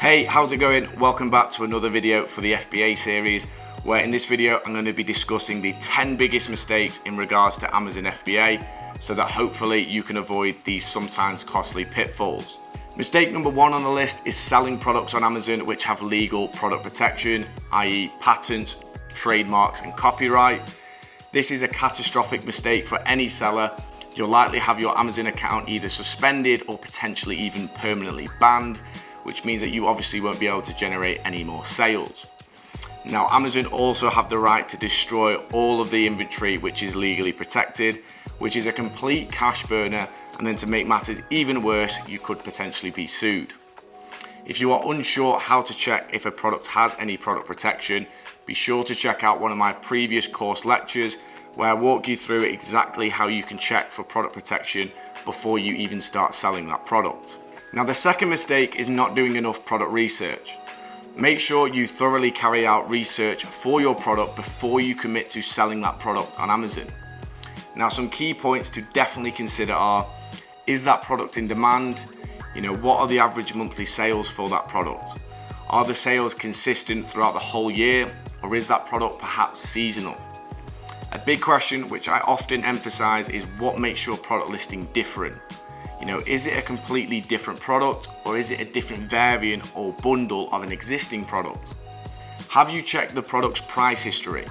Hey, how's it going? Welcome back to another video for the FBA series, where in this video I'm going to be discussing the 10 biggest mistakes in regards to Amazon FBA, so that hopefully you can avoid these sometimes costly pitfalls. Mistake number 1 on the list is selling products on Amazon which have legal product protection, i.e. patents, trademarks and copyright. This is a catastrophic mistake for any seller. You'll likely have your Amazon account either suspended or potentially even permanently banned, which means that you obviously won't be able to generate any more sales. Now, Amazon also have the right to destroy all of the inventory which is legally protected, which is a complete cash burner, and then to make matters even worse, you could potentially be sued. If you are unsure how to check if a product has any product protection, be sure to check out one of my previous course lectures where I walk you through exactly how you can check for product protection before you even start selling that product. Now, the second mistake is not doing enough product research. Make sure you thoroughly carry out research for your product before you commit to selling that product on Amazon. Now, some key points to definitely consider are, is that product in demand? What are the average monthly sales for that product? Are the sales consistent throughout the whole year, or is that product perhaps seasonal? A big question which I often emphasize is what makes your product listing different? Is it a completely different product, or is it a different variant or bundle of an existing product? Have you checked the product's price history?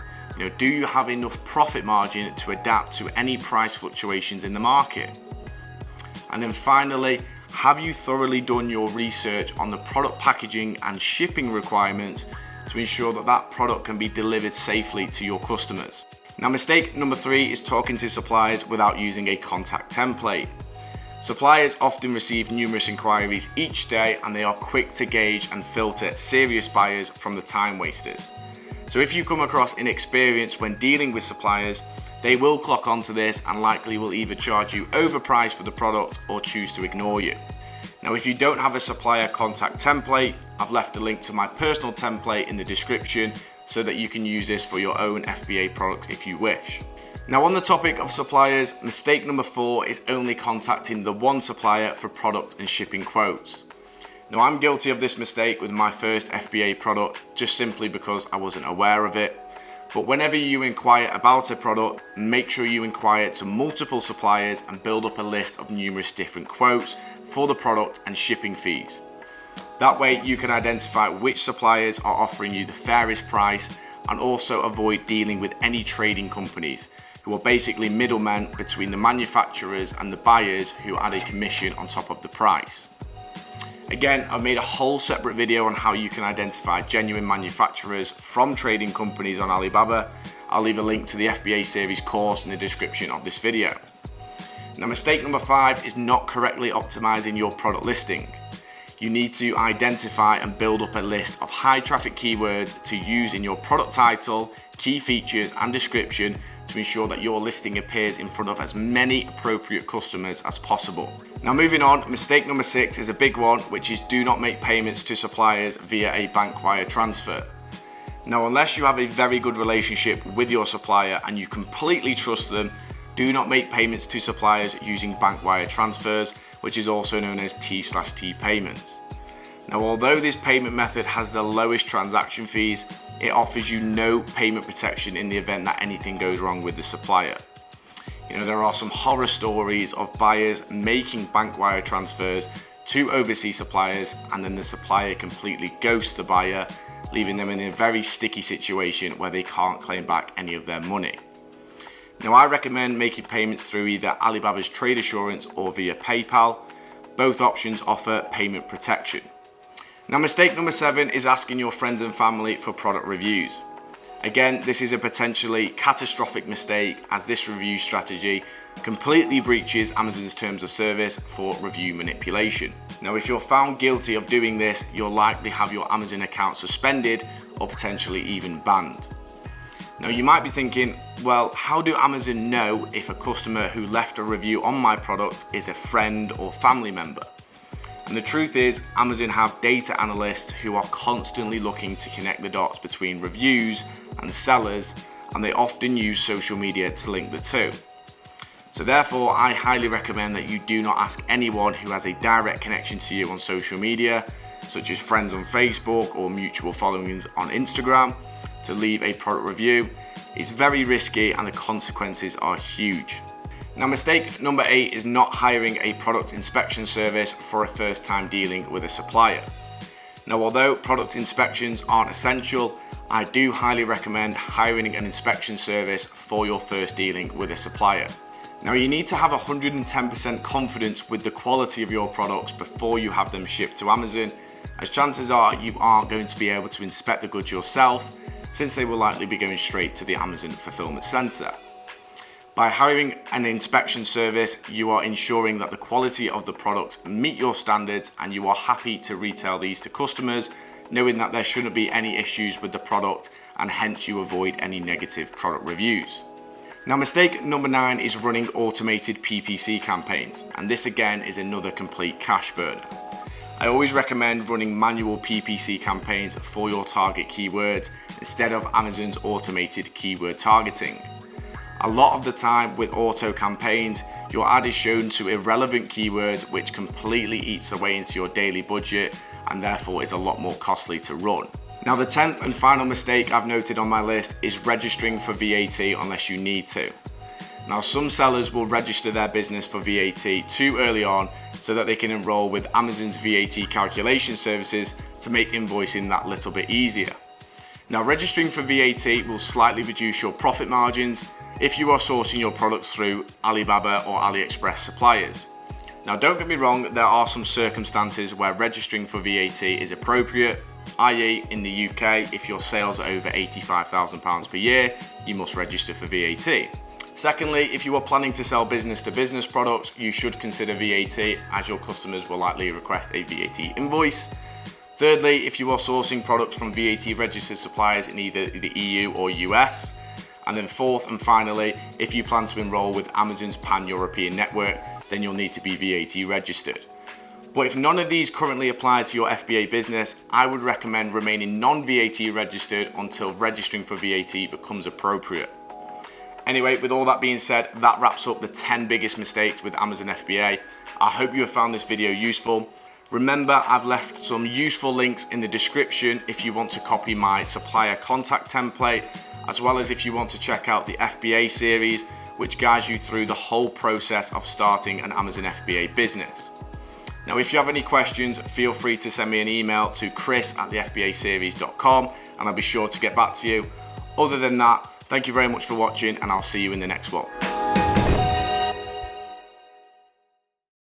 Do you have enough profit margin to adapt to any price fluctuations in the market? And then finally, have you thoroughly done your research on the product packaging and shipping requirements to ensure that that product can be delivered safely to your customers? Now, mistake number 3 is talking to suppliers without using a contact template. Suppliers often receive numerous inquiries each day, and they are quick to gauge and filter serious buyers from the time wasters. So if you come across inexperience when dealing with suppliers, they will clock onto this and likely will either charge you overpriced for the product or choose to ignore you. Now, if you don't have a supplier contact template, I've left a link to my personal template in the description so that you can use this for your own FBA product if you wish. Now, on the topic of suppliers, mistake number 4 is only contacting the one supplier for product and shipping quotes. Now, I'm guilty of this mistake with my first FBA product just simply because I wasn't aware of it. But whenever you inquire about a product, make sure you inquire to multiple suppliers and build up a list of numerous different quotes for the product and shipping fees. That way you can identify which suppliers are offering you the fairest price, and also avoid dealing with any trading companies who are basically middlemen between the manufacturers and the buyers who add a commission on top of the price. Again, I've made a whole separate video on how you can identify genuine manufacturers from trading companies on Alibaba. I'll leave a link to the FBA series course in the description of this video. Now, mistake number 5 is not correctly optimizing your product listing. You need to identify and build up a list of high traffic keywords to use in your product title, key features and description to ensure that your listing appears in front of as many appropriate customers as possible. Now, moving on, mistake number 6 is a big one, which is do not make payments to suppliers via a bank wire transfer. Now, unless you have a very good relationship with your supplier and you completely trust them, do not make payments to suppliers using bank wire transfers, which is also known as T/T payments. Now, although this payment method has the lowest transaction fees, it offers you no payment protection in the event that anything goes wrong with the supplier. There are some horror stories of buyers making bank wire transfers to overseas suppliers, and then the supplier completely ghosts the buyer, leaving them in a very sticky situation where they can't claim back any of their money. Now, I recommend making payments through either Alibaba's Trade Assurance or via PayPal. Both options offer payment protection. Now, mistake number 7 is asking your friends and family for product reviews. Again, this is a potentially catastrophic mistake, as this review strategy completely breaches Amazon's terms of service for review manipulation. Now, if you're found guilty of doing this, you'll likely have your Amazon account suspended or potentially even banned. Now, you might be thinking, well, how do Amazon know if a customer who left a review on my product is a friend or family member? And the truth is, Amazon have data analysts who are constantly looking to connect the dots between reviews and sellers, and they often use social media to link the two. So therefore, I highly recommend that you do not ask anyone who has a direct connection to you on social media. such as friends on Facebook or mutual followings on Instagram, to leave a product review. It's very risky and the consequences are huge. Now, mistake number 8 is not hiring a product inspection service for a first time dealing with a supplier. Now, although product inspections aren't essential, I do highly recommend hiring an inspection service for your first dealing with a supplier. Now, you need to have 110% confidence with the quality of your products before you have them shipped to Amazon, as chances are you aren't going to be able to inspect the goods yourself, since they will likely be going straight to the Amazon fulfillment center. By hiring an inspection service, you are ensuring that the quality of the products meet your standards and you are happy to retail these to customers, knowing that there shouldn't be any issues with the product and hence you avoid any negative product reviews. Now, mistake number 9 is running automated PPC campaigns, and this again is another complete cash burner. I always recommend running manual PPC campaigns for your target keywords instead of Amazon's automated keyword targeting. A lot of the time with auto campaigns, your ad is shown to irrelevant keywords, which completely eats away into your daily budget and therefore is a lot more costly to run. Now, the 10th and final mistake I've noted on my list is registering for VAT unless you need to. Now, some sellers will register their business for VAT too early on so that they can enroll with Amazon's VAT calculation services to make invoicing that little bit easier. Now, registering for VAT will slightly reduce your profit margins if you are sourcing your products through Alibaba or AliExpress suppliers. Now, don't get me wrong, there are some circumstances where registering for VAT is appropriate, i.e. in the UK, if your sales are over £85,000 per year, you must register for VAT. Secondly, if you are planning to sell business-to-business products, you should consider VAT, as your customers will likely request a VAT invoice. Thirdly, if you are sourcing products from VAT-registered suppliers in either the EU or US. And then fourth and finally, if you plan to enroll with Amazon's pan-European network, then you'll need to be VAT registered. But if none of these currently apply to your FBA business, I would recommend remaining non-VAT registered until registering for VAT becomes appropriate. Anyway, with all that being said, that wraps up the 10 biggest mistakes with Amazon FBA. I hope you have found this video useful. Remember, I've left some useful links in the description if you want to copy my supplier contact template, as well as if you want to check out the FBA series, which guides you through the whole process of starting an Amazon FBA business. Now, if you have any questions, feel free to send me an email to chris@thefbaseries.com and I'll be sure to get back to you. Other than that, thank you very much for watching and I'll see you in the next one.